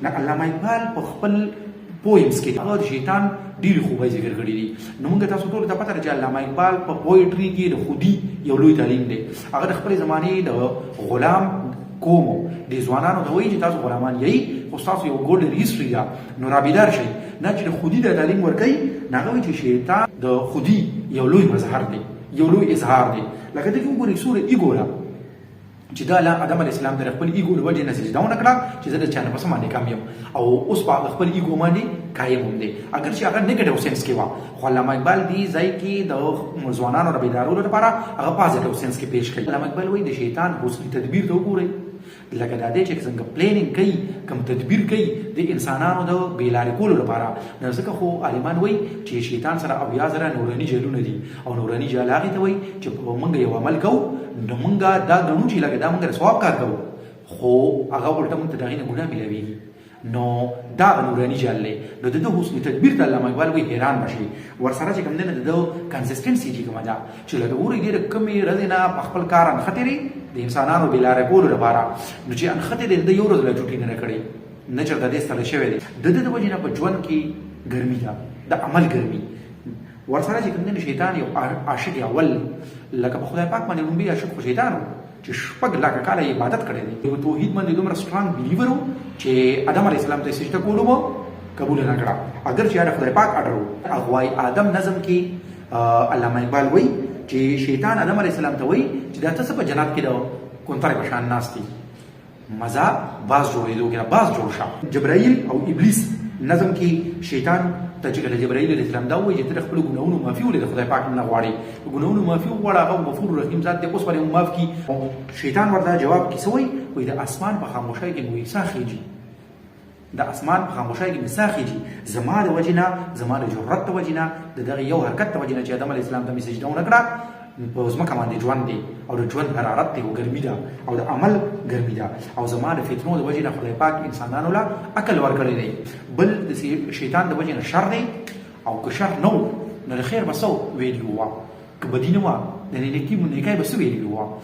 نه علامه اقبال په خپل پویمز کې هغه د شیطان ډېرې خوبۍ ذکر کړي دي. نو موږ تاسو ټول ته پته ده چې علامه اقبال په پویټري کې د خودي یو لوی تعلیم دی. هغه د خپلې زمانې د غلام قومو د ځوانانو ته وایي چې تاسو غلامان یئ، خو ستاسو یو ګولډن هیسټري ده، نو رابیدار شئ. نه چې د خودي د تعلیم ورکوي، نه هغه وایي چې شیطان د خودي یو لوی مظهر دی، یو لوی اظهار دی. لکه دلته وګورئ سوره ایګو ده چې دا آدم علیه السلام د خپل ایګو له وجې نه سجده ونه کړه چې زه د چا نه پس باندې کم یم، او اوس په خپل ایګو باندې قایم هم دی. اگر چې هغه نیګیټیو سنس کې وه، خو علامه اقبال دې ځای کې د ځوانانو د بیدارولو لپاره هغه پازیټیو سنس کې پیش کړي. علامه اقبال وایي د شیطان حسني تدبیر ته وګورئ، لکه دا دی چې څنګه پلانینګ کوي، کوم تدبیر کوي د انسانانو د بېلارې کولو لپاره. نو ځکه خو عالمان وایي چې شیطان سره 80,000 نوراني جالونه دي، او نوراني جال هغې ته وایي چې موږ یو عمل کوو نو موږ دا ګڼو چې لکه دا موږ د ثواب کار کوو، خو هغه الټه موږ ته د هغې نه ګناه ملاویږي. نو دا نوراني جال دی. نو د ده حسني تدبیر ته علامه اقبال وایي حیران بشي. ورسره چې کوم دی د ده کنسسټنسي چې کومه ده چې لکه ګورئ ډېرې کمې ورځې نه په خپل کار انښتې دی د انسانانو بېلارې کولو لپاره. نو چې انښتې دی د ده یو ورځ له چوټي نه ده کړې، نه چېرته دی ستړی شوی دی. د ده د وجې نه په ژوند کې ګرمي ده، د عمل ګرمي. ورسره چې کوم دی شیطان یو عاشق اول، لکه په خدای پاک باندې لومړی عاشق خو شیطان و چې 6 لکه کاله یې عبادت کړی دی. یو توحید باندې دومره سټرانګ بلیور و چې آدم علیه السلام ته سجده کولو به قبول نه کړه، اگر چې د خدای پاک اډر و. هغه وایي آدم نظم کې علامه اقبال وایي چې شیطان آدم علیه السلام ته وایي چې دا ته څه په جنت کې د کونترې په شان ناست دي، مزه باز جوړېدو کې باز جوړ شه. جبرائیل او ابلیس نظم کې شیطان ته چې کله جبرائیل علیه السلام دا وایي چې ته خپل ګناهونو معافي ولې د خدای پاک نه غواړې، ګناهونو معافي وغواړه، هغه غفور رحیم ذات دی، اوس ولې معاف کړي. شیطان ورته جواب کې څه وایي؟ وایي د اسمان په خاموشۍ کې مو ساه خېږي، د اسمان په خاموشۍ کې مې ساه خېږي، زما د وجې نه، زما د جرأت د وجې نه، د دغه یو حرکت د وجې نه چې آدم علیه السلام ته مې سجده ونه کړه. په ځمکه باندې ژوند دی، او د ژوند حرارت دی، او ګرمي ده، او د عمل ګرمي ده، او زما د فتنو د وجې نه خدای پاک انسانانو له عقل ورکړی دی. بل د شیطان د وجې نه شر دی، او که شر نه و نو د خیر به څه ویلي وه، که بدي نه وه د نیکۍ به څه ویلي وه.